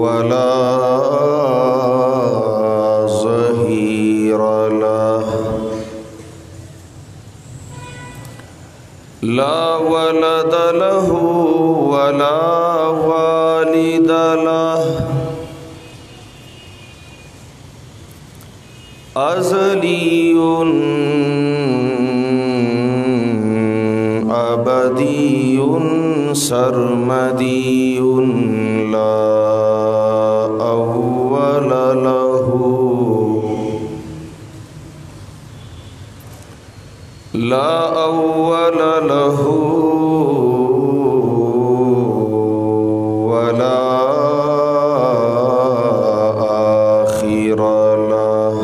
वला ज़हीर लह ला वलद लहू वला वालिद लह अज़लियुन अबदियुन सरमदियुन ला अव्वल लहू ला अव्वल लहू वला आखिर लह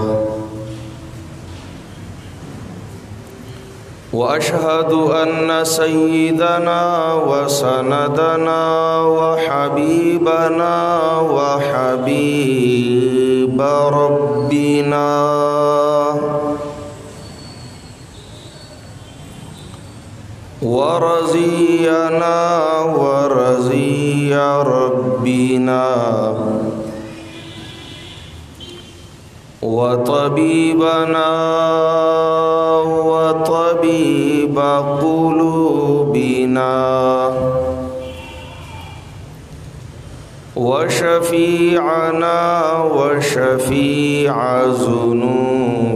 व अशहदु अन्न सय्यदना व सनदना व हबीबना व हबीब रब्बिना व रज़ियना व रज़िय रब्बिना व तबीबना व तबीब क़ुलूबिना व शफ़ीअना व शफ़ीअ ज़ुनूबिना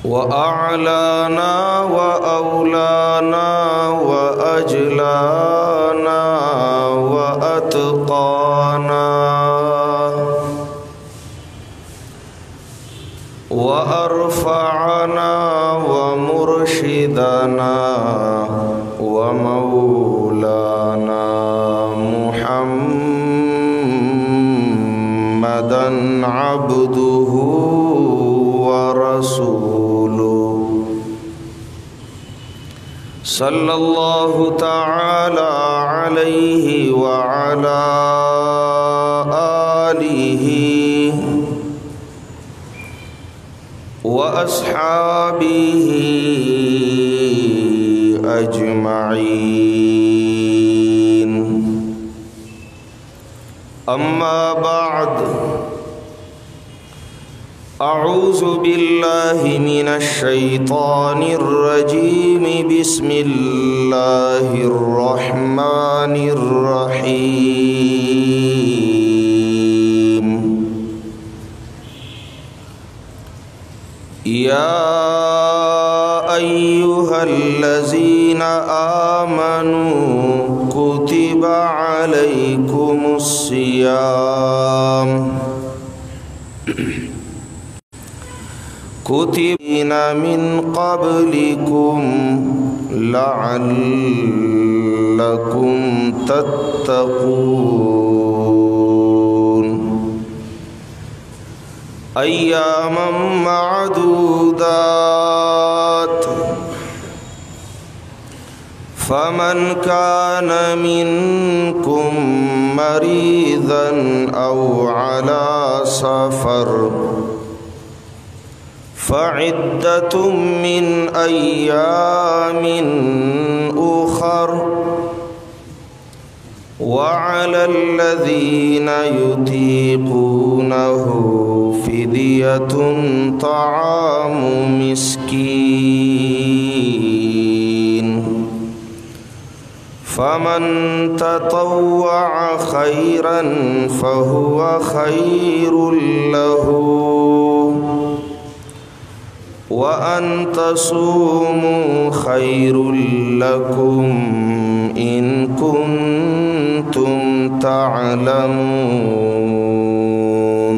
व अअलाना व औलाना व अजलाना व अतक़ाना व अरफ़अना व मुर्शिदना व मौलाना मुहम्मदन अब्दुहु व रसूलुहु सल्लल्लाहु तआला अलैहि व अला आलिहि व अस्हाबिहि अजमईन अम्मा बअद अऊज़ु बिल्लाहि मिनश शैतानिर रजीम बिस्मिल्लाहिर रहमानिर रहीम या अय्युहल्लज़ीना आमनू कुतिबा अलैकुमुस्सियाम कुतिबा मिन क़ब्लिकुम लअल्लकुम तत्तक़ून अय्यामम मअदूदात फमन कान मिनकुम मरीज़न औ अला सफ़र फ़इद्दतुम मिन अय्यामिन उख़र वअलल्लज़ीना युतीक़ूनहु फ़िद्यतुन तआमु मिस्कीन फ़मन ततव्वअ ख़ैरन फ़हुव ख़ैरुल लहू व अन तसूमू खैरुल लकुम इन कुन्तुम तअलमून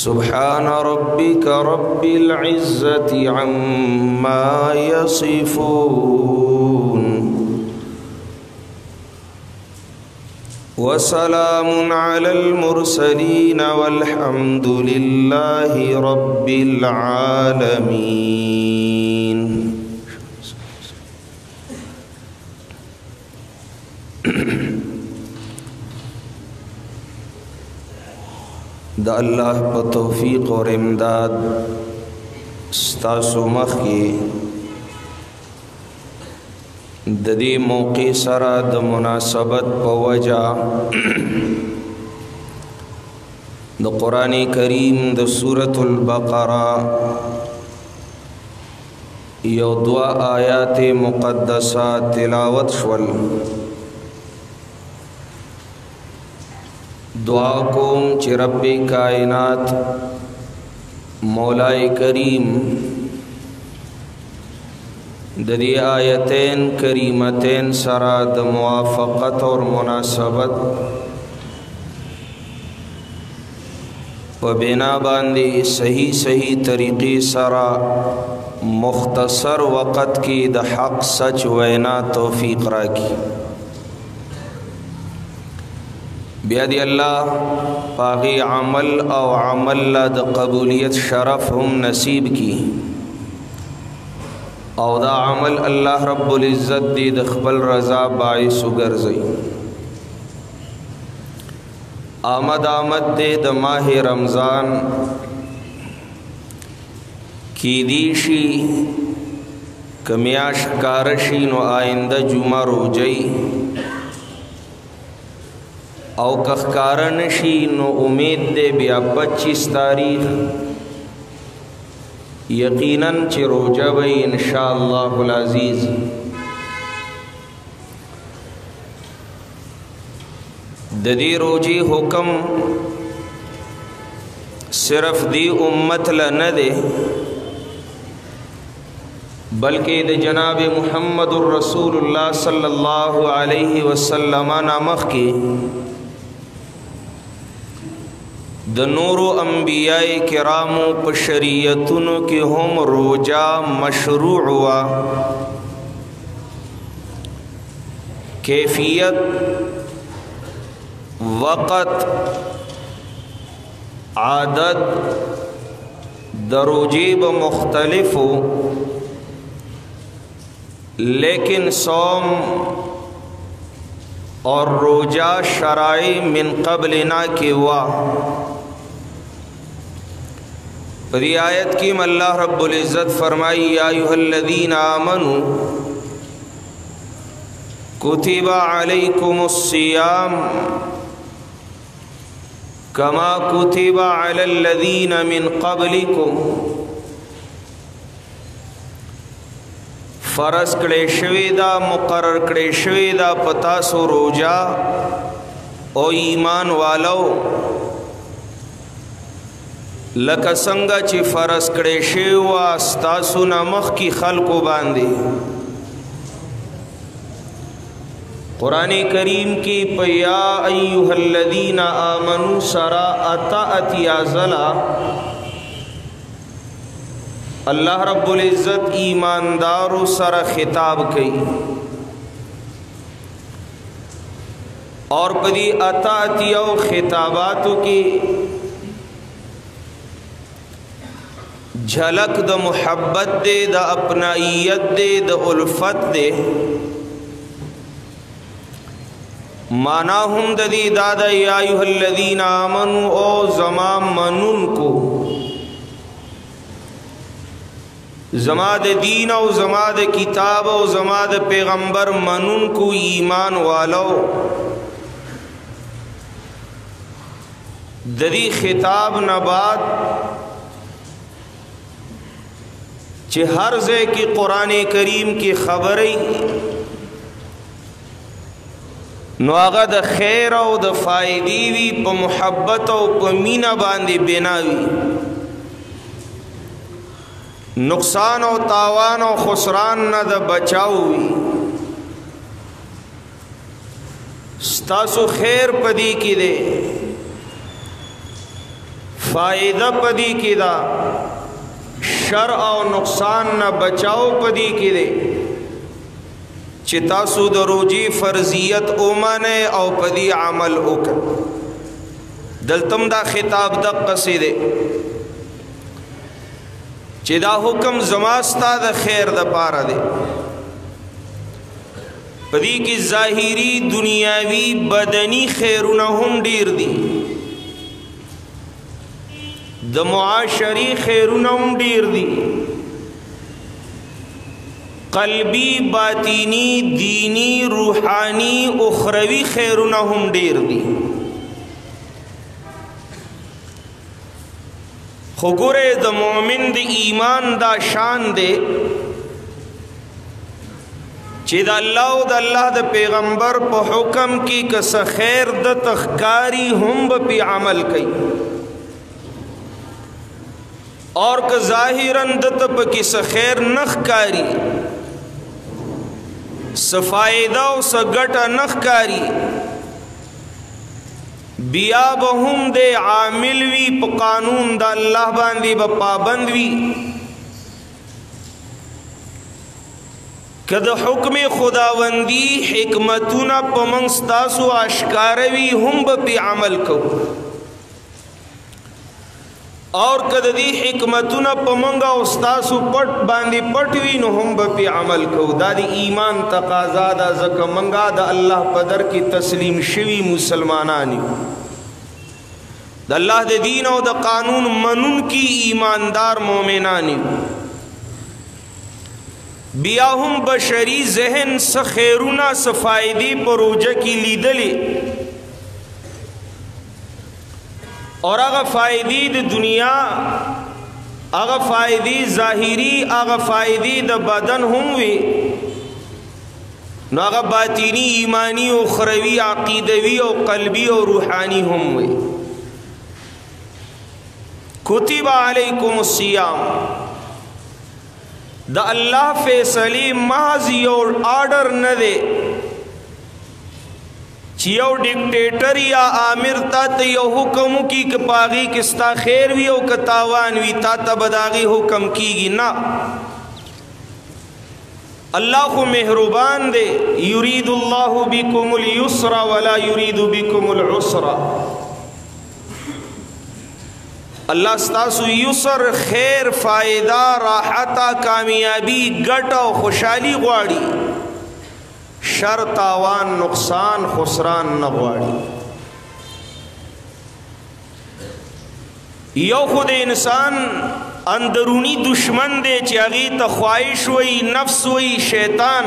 सुब्हान रब्बिक रब्बिल इज़्ज़ति अम्मा यसिफून वसलामुन अलल मुरसलीन वल्हम्दुलिल्लाहि रब्बिल आलमीन। द अल्लाह पर तौफीक और इमदाद ستاسو مخ کی د دې موقع سره د مناسبت په وجه د قرآن کریم د سورة البقره یو دوا آیات مقدسه تلاوت شول. دعا کوم چې رب کائنات مولای کریم د دې آیتین کریمتین سره د موافقت اور مناسبت په بنا باندې صحیح طریقې سره مختصر وقت کې د حق سچ وینا توفیق راکړي. بیا دی الله پاغي عمل او عمل لا د قبولیت شرف هم نصیب کی او دا عمل الله رب العزت دی د خپل رضا باعث وګرځي. آمد دی د ماہ رمضان کی دیشی کمیاش کارشی نو آئندہ جمعہ روجئی او کخکارن شی نو امید دے بیا 25 تاریخ یقیناً چی روجہ بئی انشاءاللہ العزیز. ددی روجی حکم صرف دی امت لندے بلکہ د جناب محمد الرسول اللہ صلی اللہ علیہ وسلم نامخ کی د نور انبیاء کرامو په شریعتونو کې هم روجا مشروع ہوا. کیفیت وقت عادت د روجی به مختلف ہو لیکن صوم اور روجہ شرائع من قبلنا کی ہوا. پری آیت کی اللہ رب العزت فرمائی یا ایھا الذین آمنوا کتب علیکم الصیام کما کتب علی الذین من قبلکم. فرض کړي شوی دا مقرر کړي شوی دا پتا سو روجا او ایمان والو لکه څنګه چې فرض کړي شوی وا ستاسو نامخ کی خلقو باندې. قرآن کریم کی پیا ایها الذین آمنوا سرا اتیا زلا اللہ رب العزت ایماندارو سر خطاب کئی اور پدی اتاتیو خطاباتو کی جھلک د محبت دے د اپنائیت دے د الفت دے. مانا ہم ددی دادا یا ایھا الذین آمنوا او زمان منن کو زماد دین او زماد کتاب او زماد پیغمبر منن کو ایمان والو. ددی خطاب نبات چہ ہر زے کی قرآن کریم کی خبریں نو آغا دا خیر او دا فائدی وی پا محبت او پا مینہ باندی بناوی. نقصان او تاوان او خسران نہ دا بچاوی. ستاسو خیر پدی کی دے فائدہ پدی کی دا شر او نقصان نہ بچاو پدی کی دے چی تاسو دا روجی فرضیت اومانے او پدی عمل اوکن. دلتم دا خطاب دا قصیدے چی دا حکم زماستا دا خیر دا پارا دے. پدی کی ظاہری دنیاوی بدنی خیرنا ہم دیر دی دا معاشری خیرنا ہم دیر دی قلبی باطینی دینی روحانی اخروی خیرونه هم ډیر دي خو ګوره د مؤمن د ایمان دا شان دی چې د الله او د الله د پیغمبر په حکم کې کس خیر د تخکاری هم په عمل کوي اور که ظاهرا د ته په کس خیر نخکاری صفایده او سګټه نخکاری بیا به هم د عامل وی په قانون د الله باندې به پابند وی که د حکم خداوندی حکمتونه په منځ تاسو اشکاره وي هم به پې عمل کوو اور که د دې حکمتونه په منځ او ستاسو پټ باندې پټ وي نو هم به پې عمل کوو دا د ایمان تقاضا ده ځکه منګه د الله په در کې تسلیم شوي مسلمانان یو د الله د دین او د قانون منونکي ایماندار مؤمنان یو بیا هم بشری ذہن س خیرونا س فائدی پروجہ کی لیدلی اور اغا فائدی د دنیا اغا فائدی ظاہری اغا فائدی د بدن هم وی نو اغا باطینی ایمانی و اخروی عقیدوی و قلبی و روحانی هم وی کتب علیکم الصیام دا اللہ فیصلی محض یو آرڈر نہ دے چی یو ڈکٹیٹر یا آمر تا تا یو حکم کی کپاغی کستا خیر وی او کتاوان وی تا تا بداغی حکم کی گی نا اللہ کو مہربان دے یرید اللہ بکم اليسر ولا یرید بکم العسر اللہ ستاسو یسر خیر فائدہ راحتا کامیابی گٹا و خوشحالی غواړي شر تاوان نقصان خسران نغواړي یو خود انسان اندرونی دشمن دے چې هغې ته خواهش وی نفس وی شیطان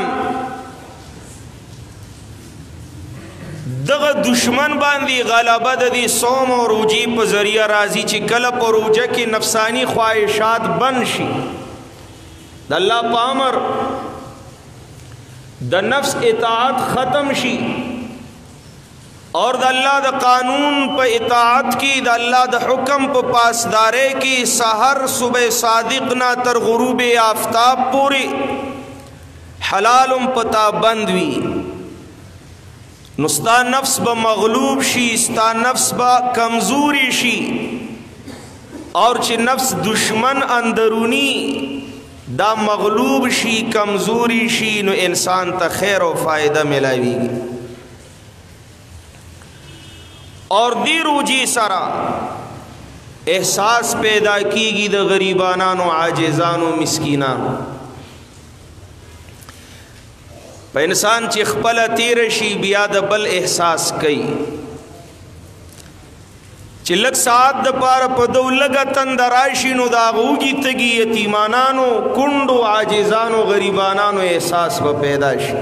دغه دشمن باندې غلبه د دې صوم او روزي په ذریعہ راځي چې کله په روزه کې نفسانی خواهشات بند شي د الله په امر د نفس اطاعت ختم شي اور د الله د قانون په اطاعت کې د الله د حکم په پاسدارۍ کې سحر صبح صادق نا تر غروب آفتاب پورې حلالم پتا بند وي نو ستا نفس با مغلوب شی ستا نفس با کمزوری شی اور چی نفس دشمن اندرونی دا مغلوب شی کمزوری شی نو انسان تا خیر و فائدہ ملاوی گی اور دی روجی سرا احساس پیدا کی گی دا غریبانان و عاجزان و مسکینان په انسان چې خپل تیر شي بیا د بل احساس کوي چې لږ ساعت د پاره په دو لږه تند راشي نو د هغه اوږې تږي یتیمانانو کونډو عاجزانو غریبانانو احساس به پیدا شي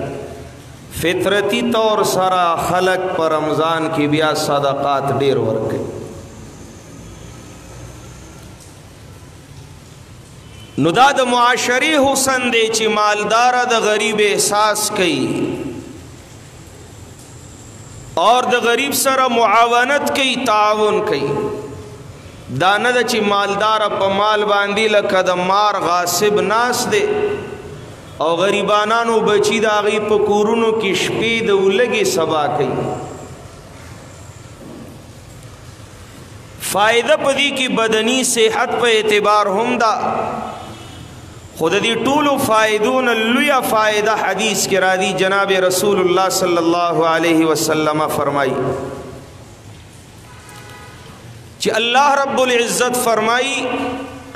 فطرتی طور سره خلق په رمضان کې بیا صدقات ډیر ورکوي نو دا د معاشري حسن دی چې مالدار د غریب احساس کوي اور د غریب سره معاونت کوي تعاون کوي دا نه د چې مالدار په مال باندې لکه د مار غاصب ناس دی او غریبانانو بچی د هغې په کورونو کې شپې د ولږې سبا کوي فائدہ پدی کی بدنی صحت په اعتبار هم دا خود دی طول فائدون لویا فائدہ حدیث کے رادی جناب رسول اللہ صلی اللہ علیہ وسلم فرمائی چی اللہ رب العزت فرمائی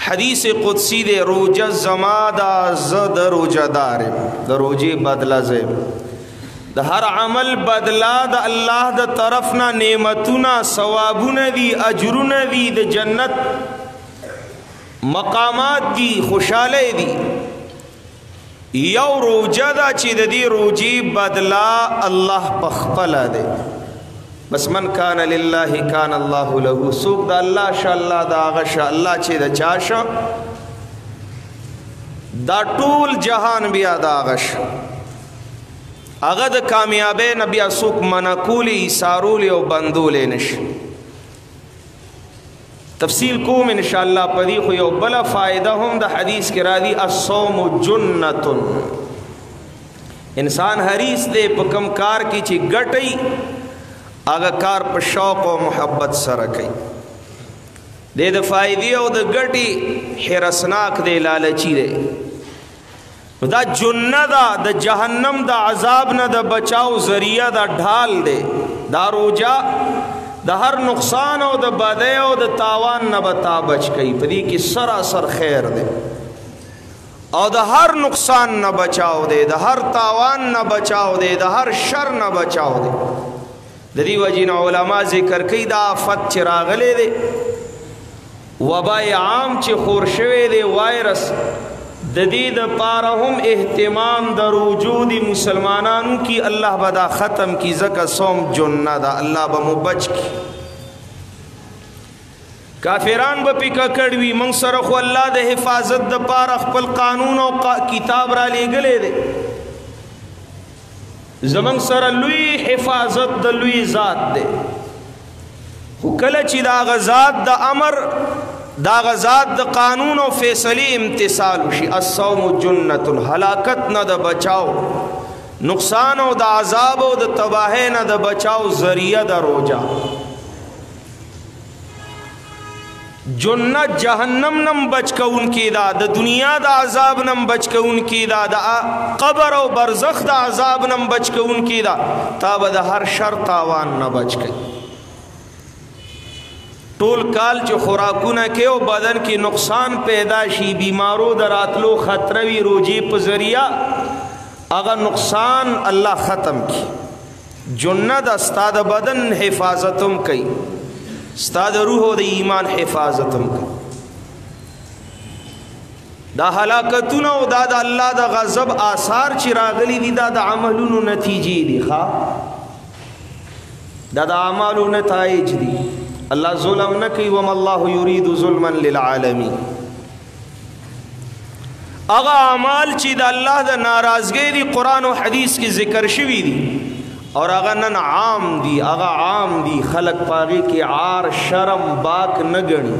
حدیث قدسی دے روجہ زمادہ زد روجہ دار دا روجی بدلہ زیم دا ہر عمل بدلا دا اللہ دا طرفنا نعمتنا ثوابنا دی اجرنا دی دا جنت مقامات دی خوشحالے دی یو روجه دا چې د دې روجي بدلا الله پخپله دی. بس من کان لله کان الله له، څوک د الله شه الله د هغه شه، الله چې د چا شه دا ټول جهان بیا د هغه شه. هغه د کامیابۍ نه بیا څوک منع کولی ایثارولی او بندولی نشي. تفصیل کوم انشاءاللہ پدی خو یو بلا فائدہ هم د حدیث کې را دي الصوم جنة. انسان حریص دی په کم کار کې چې ګټي هغه کار په شوق او محبت سره کوي. د فائدې او د ګټي حرسناک دی، لالچی دی. دا جنہ دا د جہنم دا عذاب نه د بچاو ذریعہ دا ڈھال دے. دا روجا د هر نقصان او د بدی او د تاوان نه بتا بچ کئی، پدی کی سراسر خیر دے. او د هر نقصان نه بچاو دے، د هر تاوان نه بچاو دے، د هر شر نه بچاو دے. د دې وجې نه علما ذکر کئی دا آفت چې راغلی دے، وبای عام چې خور شوی دے، وائرس، د دې د پاره هم اهتمام د وجود مسلمانانو کی الله بدا ختم کی. زکه صوم جنہ دا الله به مو بچ کی. کافران به پکا کړوي، من سره خو الله د حفاظت د پاره خپل قانون او کتاب را لېږلې دی. زمون سره لوی حفاظت د لوی ذات دی. خو کله چې دا غزاد د امر دا غزاد د قانون او فیصله امتثال وشي، الصوم جنة، هلاکت نه د بچاو، نقصان او د عذاب او د تباہی نه د بچاو ذریعہ د روجا. جنت جہنم نم بچ کون کی دا، د دنیا دا عذاب نم بچ کون کی دا، دا قبر او برزخ دا عذاب نم بچ کون کی دا، تاب دا ہر شر تاوان نہ بچ کئی. ټول کال چې خوراکونه کې او بدن کې نقصان پیدا شي، بیمارو دراتلو خطروي، روجي په ذریعہ هغه نقصان الله ختم کی. جنت استاد بدن حفاظتم کوي، استاد روح او د ایمان حفاظتم کوي. دا هلاکتونه او دا د الله د غضب آثار چې راغلي دي دا د عملونو نتیجې دي. دا د اعمالو نتایج دي. اللہ ظلم نہ کی، وما اللہ یرید ظلما للعالمین. اغا اعمال چی دا اللہ دا ناراضگی دی قرآن و حدیث کی ذکر شوی دی، اور اغا نن عام دی، اغا عام دی، خلق پاگی کی عار شرم باک نگنی.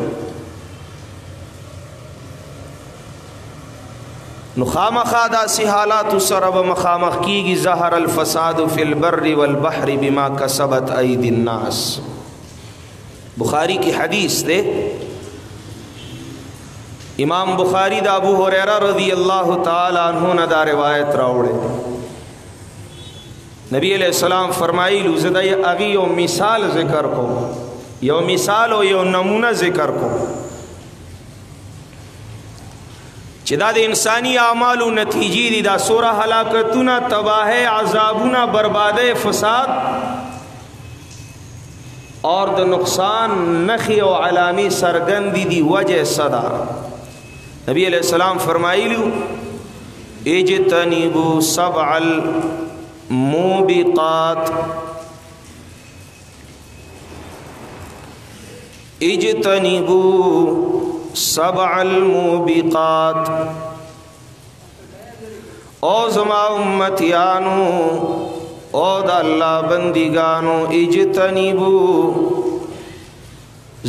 نخامخا دا سی حالات سرب مخامخ کی گی. ظہر الفساد فی البر والبحر بما کسبت اید الناس. بخاری کی حدیث دے، امام بخاری دا ابو ہریرہ رضی اللہ تعالی عنہ نے دا روایت راوڑے. نبی علیہ السلام فرمائی لوزدہ یہ اگی یو مثال ذکر کو، یو مثال و یو نمونہ ذکر کو، چدا دے انسانی اعمال و نتیجی دی دا سورہ ہلاکتنا، تباہ، عذابنا، برباد، فساد اور د نقصان نخی و علامی سرگندی دی وجہ صدا. نبی علیہ السلام فرمائیلو اجتنبو سبع الموبقات، اجتنبو سبع الموبقات. او زما امتیانو، او دا اللہ بندگانو، اجتنبو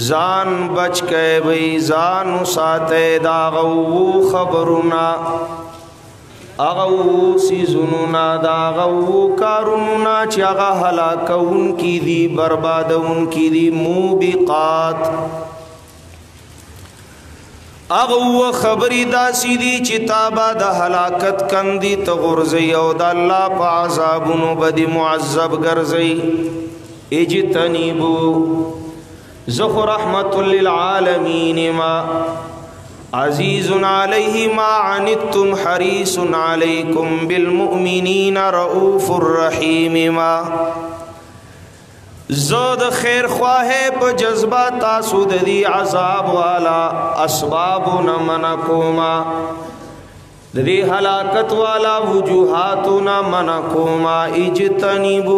زان بچ کے بھئی، زانو ساتے دا غو خبرنا، اغو سیزننا، دا غو کارننا چی اغا حلاکہ ان کی دی، برباد ان کی دی. موبقات اغو خبری دا سیدی چی تابا دا حلاکت کندی تغرزی او دا اللہ پا عذابنو بدی معذب گرزی. اجتنبو زخ رحمت للعالمین ما عزیز علیہ ما عنتم حریص علیکم بالمؤمنین رؤوف الرحیم. ما زود خیر خواہ پا جذبہ تاسود دی عذاب والا اسباب نمنکوما، दे हलाकत वाला वजूहातुना मनकुमा इजतनिबू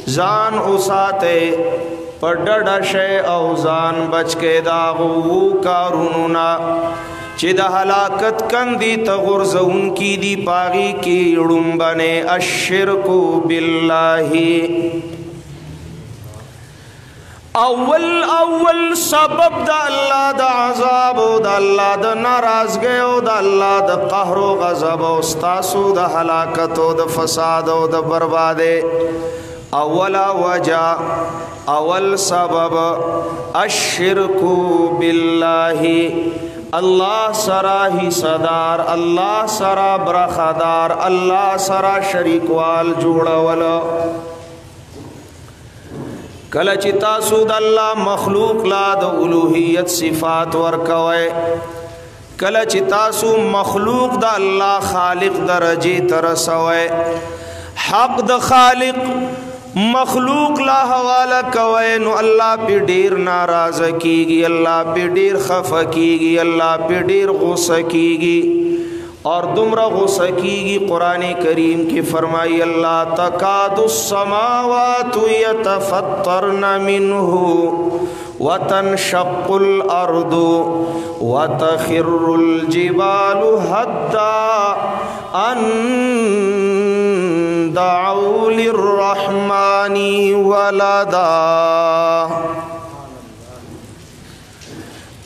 जान उसाते पडड़ा शे औ जान बच के दागू कारुना चिद हलाकत कंदी तगुरज़उन की दी पागी की उड़ुम्बने अश्शिरकु बिल्लाही अव्वल सबब दा अल्लाह दा अज़ाब दा अल्लाह दा नाराज़गी दा अल्लाह दा कहर व गज़ब उस्तासु दा हलाकत दा फसाद दा बर्बादे अव्वला वजह अव्वल सबब अश्शिरकु बिल्लाही अल्लाह सरा ही सदार अल्लाह सरा बरखदार अल्लाह सरा शरीकवाल जोड़ावला कल चिता सूद अल्लाह मखलूक लाद उलूहियत सिफात वर्कवे कल चितासु मखलूक द अल्लाह खालिक दरजे तरसवे हक द खालिक मखलूक ला हवाला कवे नु अल्लाह पे ढेर नाराज कीगी अल्लाह पे ढेर खफा कीगी अल्लाह पे ढेर गुस्सा कीगी और दुमरा गुस्सा कीगी। कुरान करीम की फरमाई अल्लाह तकादुस्समावातु यतफत्तरन मिन्हु व तनशक्कुल अर्दु व तखिर्रुल जिबालु हद्दा अन दअउ लिर्रहमानी वलदा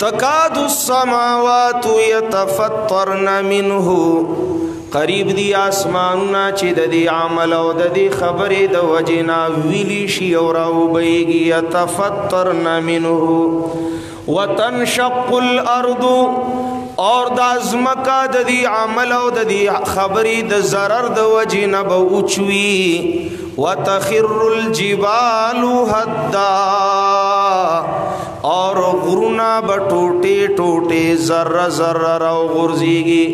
तकादुस्समावातु यतफत्तरन मिन्हु करीब दी आसमानुना ची ददी आमल औ ददी खबरे द वजना विलिशी और उबैगी यतफत्तरन मिन्हु व तनशक्कुल अर्दु और दाज़मका ददी आमल औ ददी खबरी द ज़रर द वजना ब उचवी व तखिर्रुल जिबालु हद्दा और गुरुना बटोटे टोटे जर्रा जर्रा रव गुर्जीगी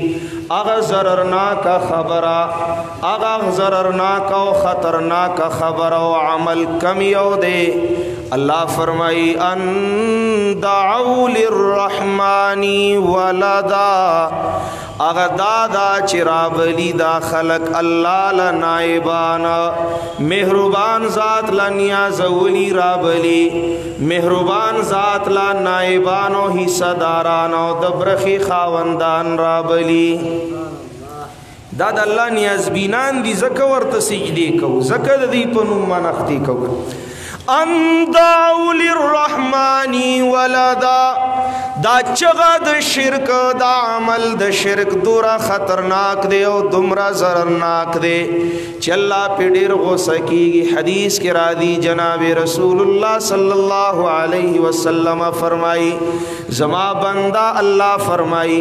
अगर ज़ररनाक खबरा अगर ज़ररनाक ख़तरनाक खबरा अमल कमियो दे अल्लाह फरमाई अन दअउ लिर्रहमानी वलदा अगर दादा चिराबली दा खलक अल्लाह ला नाइबाना मेहरबान ज़ात ला नियाज़वली राबली मेहरबान ज़ात ला नाइबानो हिस्सादारानो दब्रखी खावंदान राबली दादा अल्लाह नियाज़बीनान दी ज़का वर्त सिजदे कौ ज़का दी पनु मनख्ती कौ अन दअउ लिर्रहमानी वलदा दा चगा द शिरक दा अमल द शिरक दूरा खतरनाक दे और दुमरा ज़ररनाक दे चल्ला पिडिर गुस्सा कीगी। हदीस के रादी जनाब रसूलुल्लाह सल्लल्लाहु अलैहि वसल्लम फरमाई जमा बंदा अल्लाह फरमाई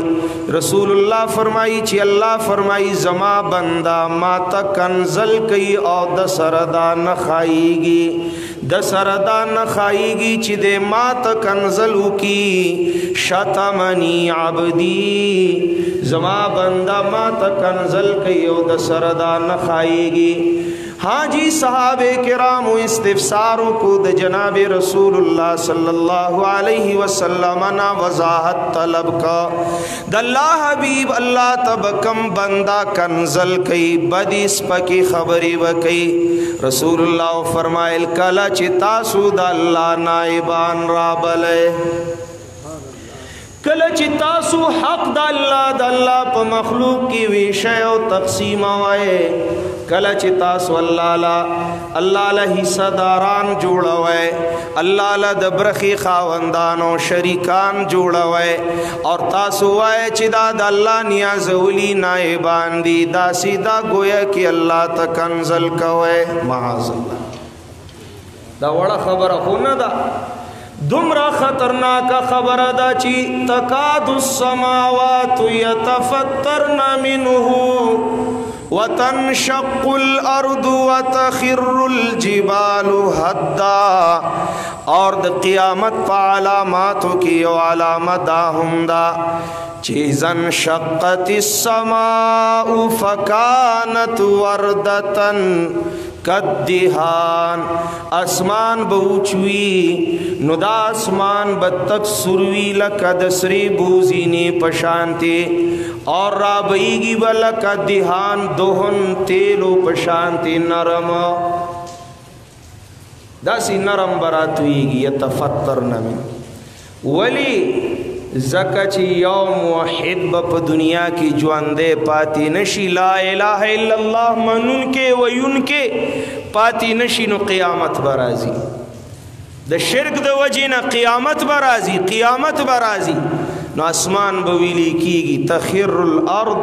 रसूलुल्लाह फरमाई ची अल्लाह फरमाई जमा बंदा माता कंजल कई और दसरदा न खाईगी दसरदा न खाईगी चिदे मात कंजलू की शतमनी आबदी जमा बंदा मात कंजल कयो दसरदा न खाएगी। हाँ जी सहाबे किराम इस्तिफसारों को द जनाब रसूलुल्लाह सल्लल्लाहु अलैहि वसल्लम ना वजाहत तलब का दल्ला हबीब अल्लाह तबकम बंदा कंजल कई बदिस पकी खबरी वकई रसूलुल्लाह फरमाइल कला चितासुद अल्लाह नाइबान राबले कल चितासु हक दल्ला प मखलूक की विषय और तकसीम आए कल चितासु अल्लाह हिस्सादारान जोड़वे अल्लाह दब्रखी खावंदानो शरीकान जोड़वे और तासुआए चिदा दल्ला नियाज़वली नाइबान दी दासीदा गोया कि अल्लाह तकंजल कवे महाज़ल्लाह दा वड़ा खबर होना दा दुमरा खतरनाक खबर दा ची तकादुस्समावातु यतफत्तरन मिन्हु व तनशक्कुल अर्दु व तखिर्रुल जिबालु हद्दा और द क़ियामत पा अलामातों की अलामत हुंदा चीज़न शक्कतिस समाउ फकानत वर्दतन कद्दिहान आसमान बऊचवी नो दा आसमान बतक सुरवी लकदसरे बूजीने पशांते और राबईगी बल कद्दिहान दोहन तेलो पशांते नरम दासी नरम बरातुईगी यतफत्तर नमी वली ज़कच यौम वाहिद बप दुनिया की जुआंदे पाती नशी ला इलाहा इल्लल्लाह मनुन के वयुन के पाती नशी नो क़ियामत बराजी द शिरक द वजी न क़ियामत बराजी नो आसमान बवीली कीगी तखिरुल अर्द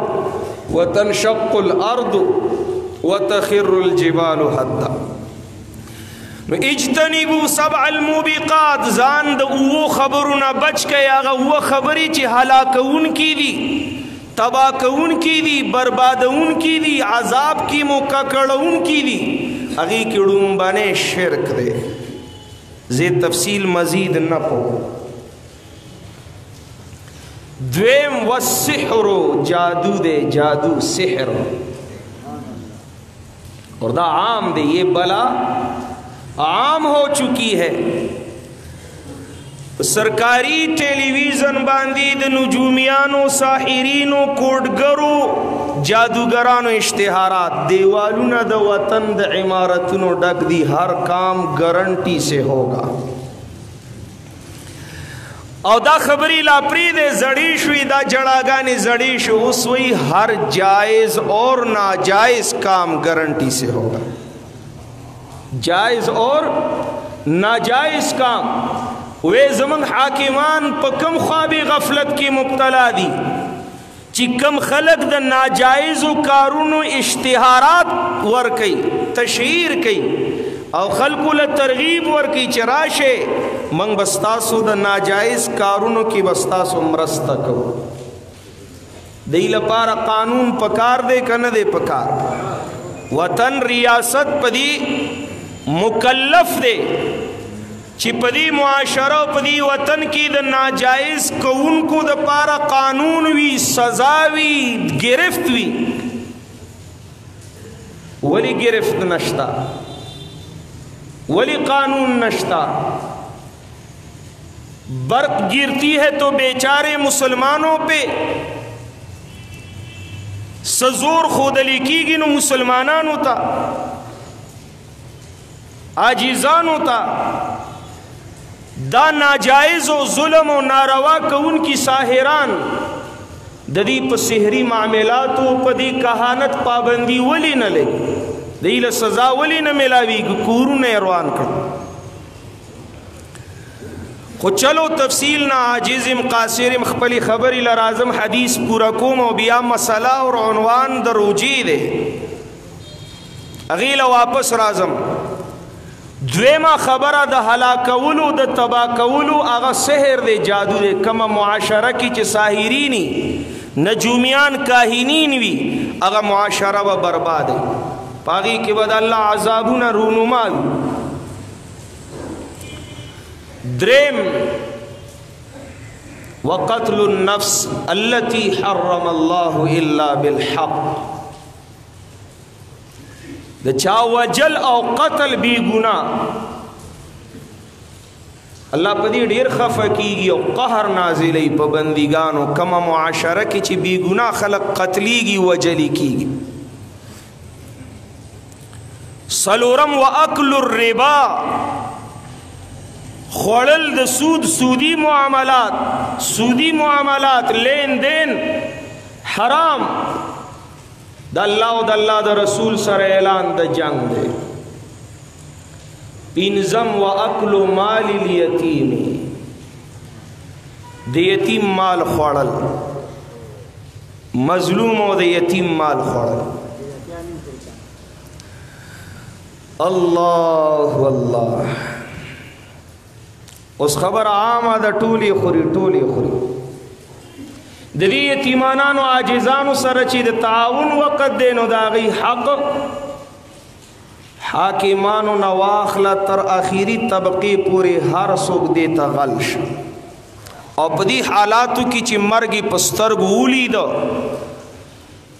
व तनशक्कुल अर्द व तखिरुल जिबालु हद्दा इज्तनिबू सबअल मुबिकात जान द वो खबरों न बच के आगा वो खबरी ची हलाकउन की दी तबाकउन की दी बर्बादउन की दी आजाब की मुककड़उन की दी अगी किड़ूम बने शिरक दे जे तफसील मजीद न पो द्वेम व सिहरो जादू दे जादू सिहर और दा आम दे ये बला आम हो चुकी है। सरकारी टेलीविज़न बांदी द नुजूमियानो साहिरीनो कोडगरो जादूगरानो इश्तिहारात देवालू न द वतन द इमारतनो डक दी हर काम गारंटी से होगा और दा खबरी लापरी दे जड़ीश हुई दा जड़ागानी जड़ीश उस वही हर जायज़ और नाजायज़ काम गारंटी से होगा जायज़ और नाजायज़ काम वे ज़मन हाकिमान पकम ख्वाबी गफलत की मुब्तला दी चिकम खलक द नाजायज़ कारूनो इश्तिहारात वर कई तशहीर कई और खलकुल तरगीब वर कई चराशे मंग बस्तासो द नाजायज़ कारूनो की बस्तासो मरस्ता करो दिल पारा कानून पकार दे कन दे पकार वतन रियासत पदी मुकल्लफ दे चिपदी मुआशरा पदी वतन की द नाजायज़ कौन को द पारा कानून वी सजावी गिरफ्त वी वली गिरफ्त नश्ता वली कानून नश्ता बर्फ गिरती है तो बेचारे मुसलमानों पे सजोर खोदली की गिनो मुसलमानान होता आजीजान होता दा नाजायज़ व जुल्म व नारवा कौन की साहिरान ददी प सिहरी मामलात व पदी कहानत पाबंदी वली न ले दील सजा वली न मिलावी कूरू ने रवान कर खो चलो तफसील ना आजिज़ कासिर खपली खबर लराजम हदीस पूरा कोम व बिया मसला और उन्वान दरोजी दे अगीला वापस राजम द्वेमा खबरा द हलाकउलु द तबाकउलु आगा सहर दे जादू दे कम मुआशरा की च साहिरीनी नजूमियान काहिनीन वी आगा मुआशरा व बर्बाद है पागी के बाद अल्लाह अज़ाबु न रूनुमा द्रेम व क़त्लुन नफ्स अल्लती हर्रमल्लाहु इल्ला बिलहक़ द चावजल और कत्ल भी गुना अल्लाह पदी ढेर खफा कीगी और कहर नाजिल पाबंदीगानो कमा मुआशरा की ची भी गुना खलक कतलीगी वजली कीगी सलोरम व अक्लुर रिबा खोड़ल द सूद सूदी मुआमलात लेन देन हराम दल्ला द रसूल सर ऐलान द जंग दे पिनजम व अक्ल माल यतीमी द यतीम माल खोड़ल मजलूम व द यतीम माल खोड़ल अल्लाह अल्लाह उस खबर आम द टोली खुरी दली यतीमानान व आजिजान सरची द ताउन वक़्त देनो दागी हक हाकिमान व नवाखला तर आखिरी तबक़े पूरे हर सुख देता गल्श और बदी हालातु की ची मर्गी पस्तर गूली दो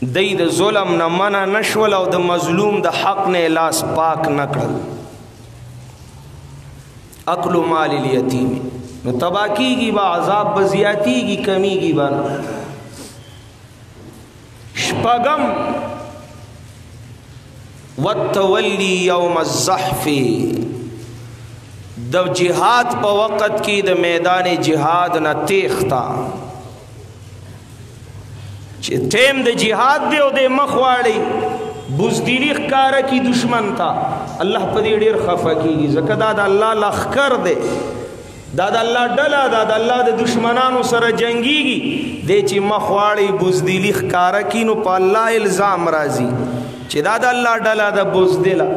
دی د ظلم نه منع نشول او د مظلوم د حق نه لاس پاک نکړل. اکل مال الیتیم نو تبا کیږي با عذاب بزیاتیږي کمیږي با. شپږم والتولی یوم الزحف د جهاد په وخت کې د میدان جهاد نه تیښتا چې تیم د جهاد دی او د مخواړي بزدلی ښکارا کی دشمن تا الله په دې ډیر خفه کیږي ځکه دا د الله لخر دی دا د الله ډله دا د الله د دشمنانو سره جنگيږي دی چې مخواړي بزدلی ښکارا کی نو په الله الزام راځي چې دا د الله ډله د بزدله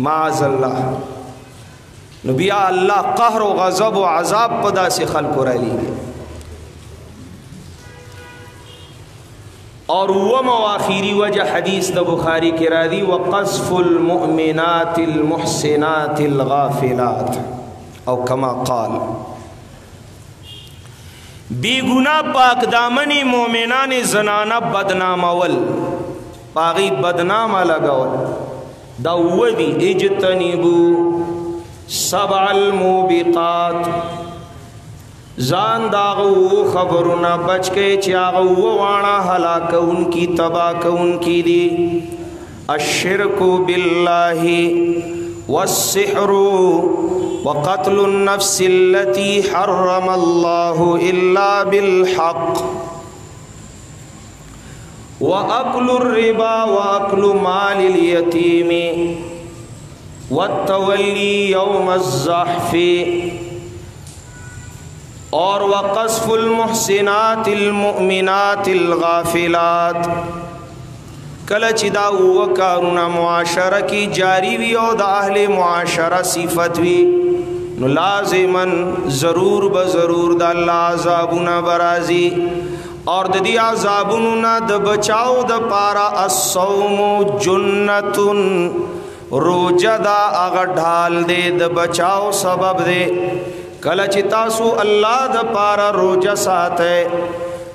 معاذ الله نو بیا الله قهر و غضب و عذاب په داسې خلکو را لیږي. اور وم و آخری وجہ حدیث د بخاری کی راضی وقذف المؤمنات المحسنات الغافلات او کما قال بی گناہ پاک دامنی مومنان زنانہ بدنام اول پاغی بدنام لگاول دا ودی اجتنبو سبع الموبقات زان داغو خبرنا بچ کے چاغو وانا ہلاک ان کی تباہ ان کی دی الشرک باللہ والسحر وقتل النفس التي حرم الله الا بالحق واكل الربا واكل مال اليتيم والتولی یوم الزحف اور وقذف المحسنات المؤمنات الغافلات. کله چې دا وکارونه معاشره کی جاری وی او د اهل معاشره صفت وی نو لازمن ضرور بضرور د الله عذابونه برازي اور د دې عذابونو نه د بچاو د پارا الصوم جنتن روجه دا اغه ډال دے د بچاو سبب دے. کله چې تاسو الله د پارا روجه ساته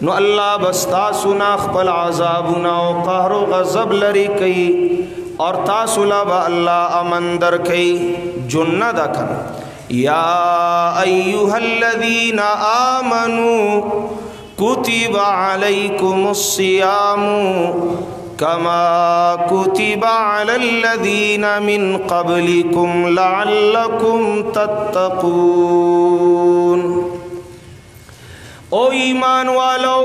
نو الله بس تاسو نه خپل عذابونه او قهر او غضب لري کوي اور تاسو لا الله امن در کوي جنت اکن. یا ایها الذین آمنوا کتب علیکم الصیام کما کتب علی الذین من قبلکم لعلکم تتقون. او ایمان والو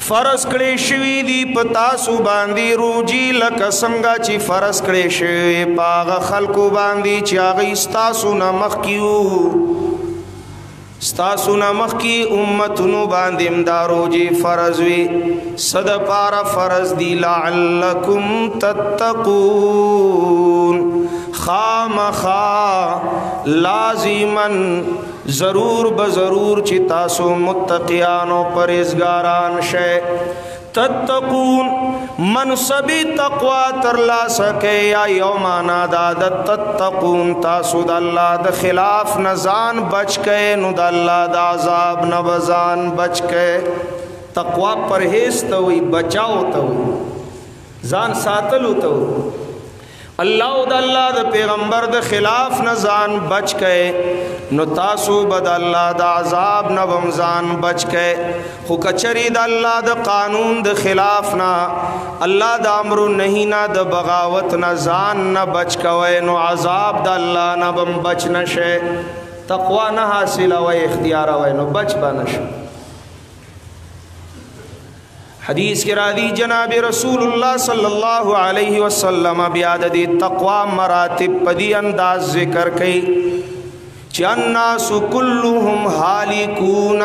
فرض کړی شوی دی پتا سو باندې روجی لکه څنګه چې فرض کړی شوی پاغه خلکو باندې چې هغه استاسو نمخ کیو ستاسو نمخ کی امتونو باندې امدارو جی فرض وی صد پارا فرض دی لعلکم تتقون خامخا لازمن ضرور بضرور چی تاسو متقیان و پرہیزگاران شے. تتقون منصبی تقوی ترلا سکے یا یومانا دادت تتقون تاسو دا اللہ دا خلاف نزان بچ کے نو دا اللہ دا عذاب نبزان بچ کے. تقوی پرہیز توی بچاو توی زان ساتلو توی اللہ دا اللہ دا پیغمبر دا خلاف نزان بچ کے نو تاسو بد اللہ دا عذاب نبمزان بچ کے. خو کچری دا اللہ دا قانون دا خلاف نا اللہ دا امر نہیں نا دا بغاوت نزان نہ بچ کوئے نو عذاب دا اللہ نبم بچ نشے. تقوی نہ حاصل ہوئے اختیار ہوئے نو بچ بنشے. حدیث کے راضی جناب رسول اللہ صلی اللہ علیہ وسلم بیادد تقوی مراتب پدی انداز ذکر کئی الناس كلهم هالكون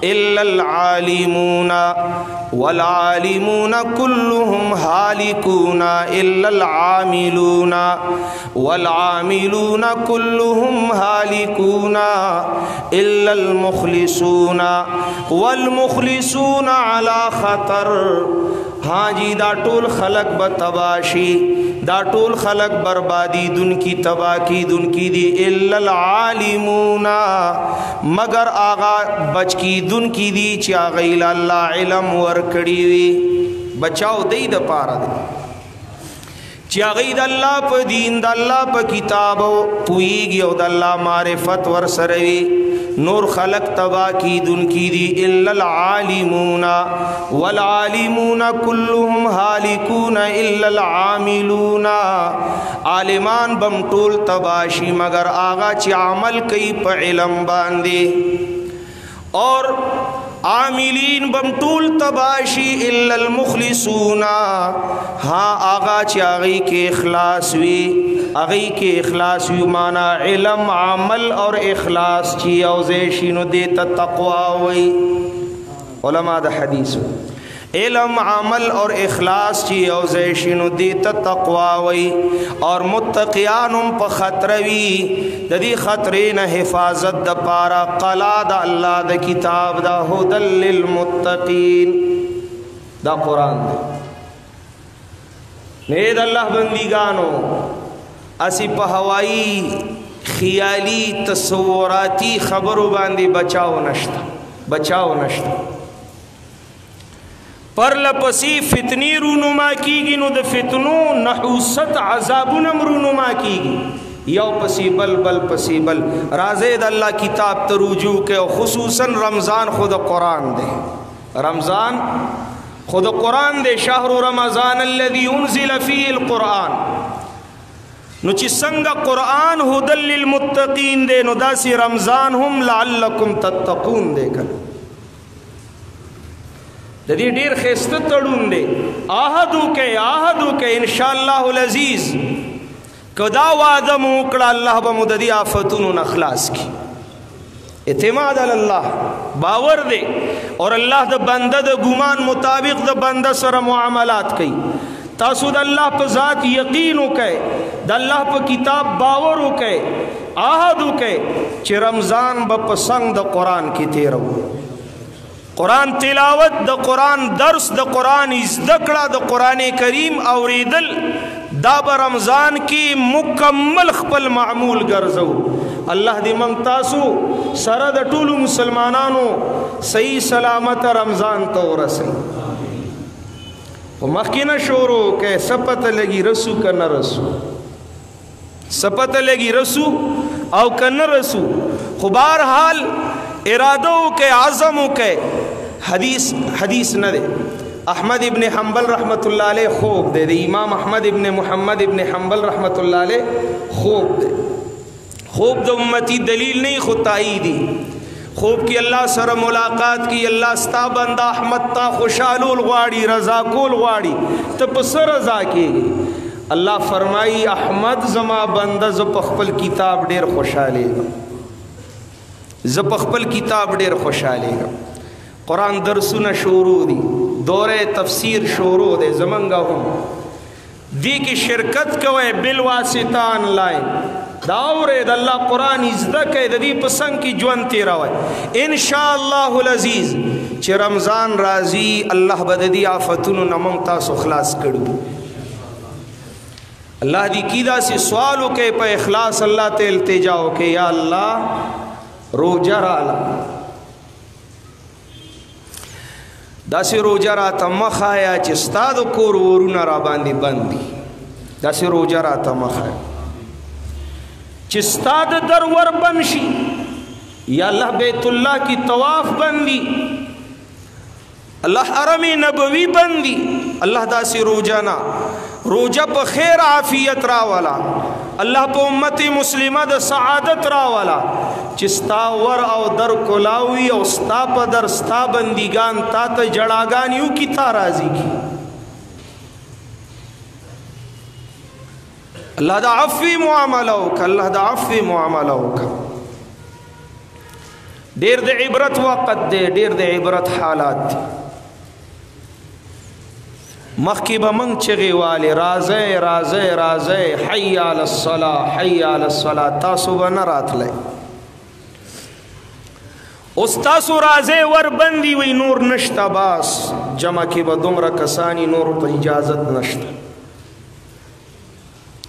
إلا العالمون والعالمون كلهم هالكون إلا العاملون والعاملون كلهم هالكون إلا المخلصون والمخلصون على خطر. ہاں جی دا ٹول خلق بتباشی دا ٹول خلق بربادی دن کی تباہ کی دن کی دی الا العالمون مگر آغا بچ کی دن کی دی چا غیل اللہ علم ورکڑی وی بچاو دی د پاره دی چې هغه د الله په دین د الله په کتاب پوهیږي او د الله معرفت ورسره وي نور خلق تبا کی دن کی دی الا العالمون والعالمون كلهم هالكون الا العاملون عالمان بم ټول تباشی مگر آغا چې عمل کوي په علم باندې اور عاملین بم ټول تباشی الا المخلصون ہاں آغا چې هغه کې اخلاص وي هغه کې اخلاص وي معنا علم عمل اور اخلاص چې او زیشینو دې ته تقوا وي علما د حدیث علم عمل اور اخلاص چې او زیشینو دې ته تقوا وي اور متقیانم په خطر وي د دې خطرې نه حفاظت د پاره قلا د الله د کتاب دا هدل للمتقین دا قران دی نه د الله بندګانو اسی په هوایی خیالی تصوراتی خبرو باندې بچاو نشتا پر لپسی فتنی رونما کیگی نو د فتنو نحوست عذابونم رونما کیگی یو پسی بل پسی بل رازے د اللہ کتاب تروجو کے خصوصا رمضان خود قرآن دے رمضان خود قرآن دے شہر رمضان الذي انزل فيه القرآن نو چې څنګه قرآن هدل للمتقین دے نو داسی رمضان هم لعلکم تتقون دے کن د دې ډیر خسته تړون دی عهدو کې ان شاء الله العزیز کدا وعده مو کړه الله به مو د دې آفتونو نه خلاص کی اعتماد علی الله باور دی اور الله د بنده د ګمان مطابق د بنده سره معاملات کوي تاسو د الله په ذات یقین وکئ د الله په کتاب باور وکئ عهد وکئ چې رمضان به په څنګه د قران کې تیرو قرآن تلاوت د قرآن درس د قرآن ازدکړه د قرآن کریم اوریدل دا به رمضان کې مکمل خپل معمول ګرځو الله دې موږ تاسو سره د ټولو مسلمانانو صحیح سلامت رمضان ته ورسوي او مخکې نه شروع کې سپت لګي رسو کنه رسو سپت لګي رسو او کنه رسو خو بهرحال ارادو کے عزمو کے حدیث نہ دے احمد ابن حنبل رحمت اللہ علیہ خوب دے امام احمد ابن محمد ابن حنبل رحمت اللہ علیہ خوب دے امتی دلیل نہیں خود تائیدی خوب کی اللہ سر ملاقات کی اللہ ستا بندہ احمد تا خوشالول غواڑی رضا کول غواڑی تو پس رضا کی گئی اللہ فرمائی احمد زما بندہ زب خپل کتاب دیر خوشالے گا زب خپل کتاب ډیر خوشاله یم قرآن درسونه شروع دي دوره تفسیر شروع ده زمنګ هم دی کی شرکت کوي بل واسطه آنلاین دا اورید الله قرآن زده کوي د دې پسند کی ژوند تیروي ان شاء الله العزیز چې رمضان راځي الله به د دې آفتونو نه موږ تاسو خلاص کړو الله دې کیدا سي سوالو کې په اخلاص الله ته التجا وکي یا الله روجہ رالا داسی روجہ راتا مخایا چی ستاد کور ورونه را باندې بندی داسی روجہ راتا مخایا چی ستاد در ور بنشی یا اللہ بیت اللہ کی طواف بندی اللہ حرم نبوی بندی اللہ داسی روجہ نا روجہ پا خیر عافیت راولا اللہ پا امت مسلمہ دا سعادت راولا چستا ور او در کلاوی او ستا پا در ستا بندیگان تا تا جڑاگانیو کی تا رازی کی اللہ دا عفوی معاملہ ہوکا اللہ دا عفوی معاملہ ہوکا دیر دے عبرت وقت دے دیر دے عبرت حالات دے مخی با منگ چگی والی رازے حی علی الصلاة تاسو با نرات لے استاسو رازے ور بندی وی نور نشتا باس جمع کی با دمرا کسانی نور پا اجازت نشتا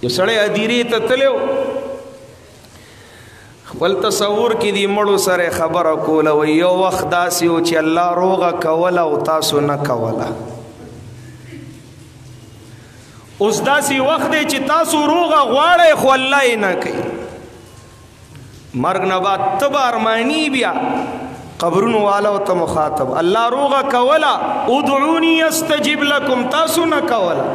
یو سڑے ادیری تتلیو خپل تصور کی دی مړو سره خبره کوله و یو وخت داسې و چې الله روغه کوله او تاسو نه کوله اوس داسې وخت دی چې تاسو روغه غواړئ خو الله یې نه کوي. مرګ نه بعد ته به ارماني بیا قبرونو والا ته مخاطب الله روغه کوله ادعوني استجب لكم تاسو نه کوله.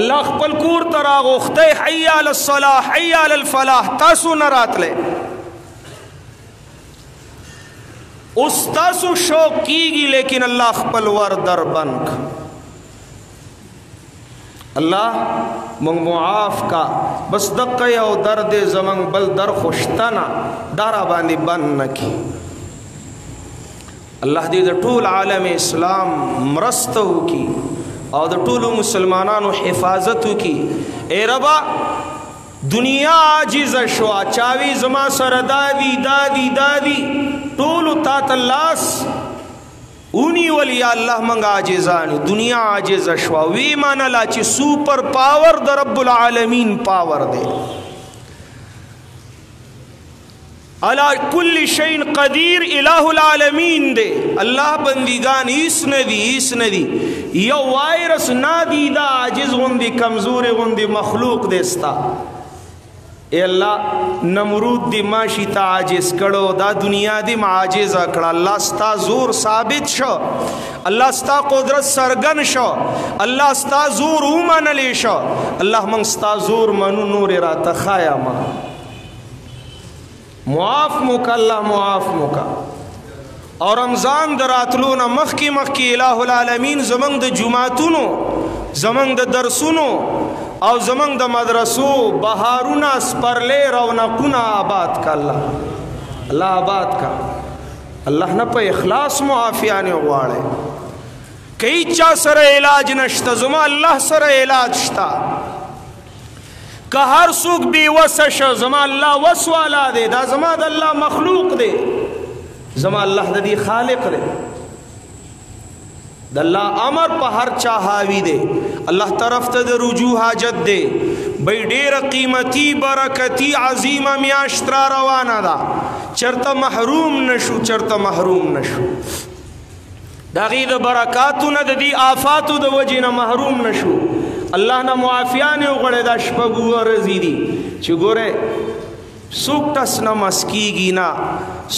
الله خپل کور ته راغوښتی حي علی الصلاح حي علی الفلاح تاسو نه راتلی. اوس تاسو شوق کیږي لیکن الله خپل ور در بند. الله مونږ معاف کا بس دقه یو درد زمنګ بل در خوشتنه دارا باندې بند نکي. الله دې د ټول عالم اسلام مرسته وکي او د ټولو مسلمانانو حفاظت وکي. اے ربا دنیا عاجز شوا چاوي زما سره دادی دادی دادی ټولو تا تلاس اونی ولی الله منګ عاجزانی دنیا عاجز شوا وی مانلا چې سوپر پاور د رب العالمین پاور دی. علی کل شیء قدیر الہ العالمین دے. اللہ بندگان ایس ندی یو وائرس نادی دا عاجز غندی کمزور غندی مخلوق دیستا. اے اللہ نمرود دی ماشی تا عاجز کڑو دا دنیا دی معاجز کڑا. اللہ ستا زور ثابت شو اللہ ستا قدرت سرگن شو اللہ ستا زور اومان لی شو. اللہ من ستا زور منو نور را تخایا ما معاف موکا اللہ معاف موکا. اور رمضان در راتلونا مخی الہ العالمین زمنگ د جماعتونو زمنگ د درسونو او زمنگ د مدرسو بہارونا سپرلے رونقونا آباد کا اللہ آباد کا. اللہ نا پا اخلاص معافیانے غواڑے کئی چا سر علاج نشتا زما اللہ سر علاج شتا کہ ہر سوک بی وسش زما اللہ وس والا دے دا زما دا اللہ مخلوق دے زما اللہ دا دی خالق دے دا اللہ امر پا ہر چاہاوی دے. اللہ طرف تا دا رجوع حاجت دے بھئی دیر قیمتی برکتی عظیمہ میاشترا روانا دا چرتا محروم نشو دا غید برکاتو نا دا دی آفاتو دا وجینا محروم نشو. اللہ نا معافیانے اگڑے دا شپگو ورزی دی چی گورے سوک تس نمس کی گی نا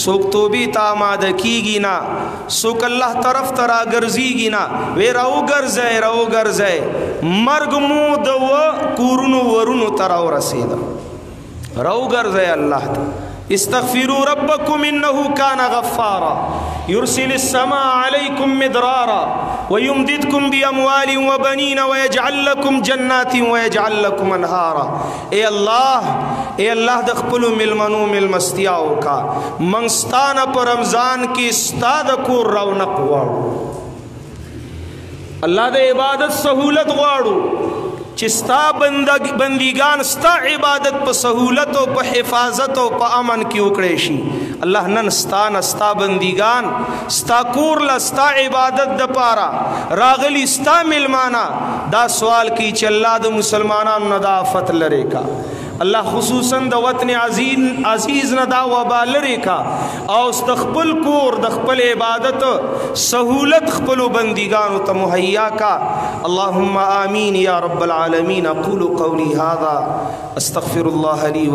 سوک توبی تاماد کی گی نا سوک اللہ طرف ترا گرزی گی نا وی رو گرزے مرگ مود و کورنو ورنو ترا ورسید رو گرزے اللہ تا. استغفروا ربكم انه كان غفارا يرسل السماء عليكم مدرارا ويمددكم باموال وبنين ويجعل لكم جنات ويجعل لكم انهارا. اے اللہ دخپلو ملمنو ملمستیاو کا منستان پر رمضان کی استاد کو رونق غواړو. اللہ دے عبادت سہولت غواړو چستا بندگان ستا عبادت پا سہولت و پا حفاظت و پا امن کی اکڑیشی. اللہ نن ستا بندگان ستا کورلا ستا عبادت دا پارا راغلی ستا ملمانا دا سوال کی چی اللہ دا مسلمانان ندا آفت لرے کا. اللہ خصوصاً دا وطن عزیز ندا وبا لرے کا او استخپل کور دخپل عبادت سہولت خپلو بندگانو تا مہیا کا. اللہم آمین یا رب العالمین. اقول قولی هذا استغفر اللہ لی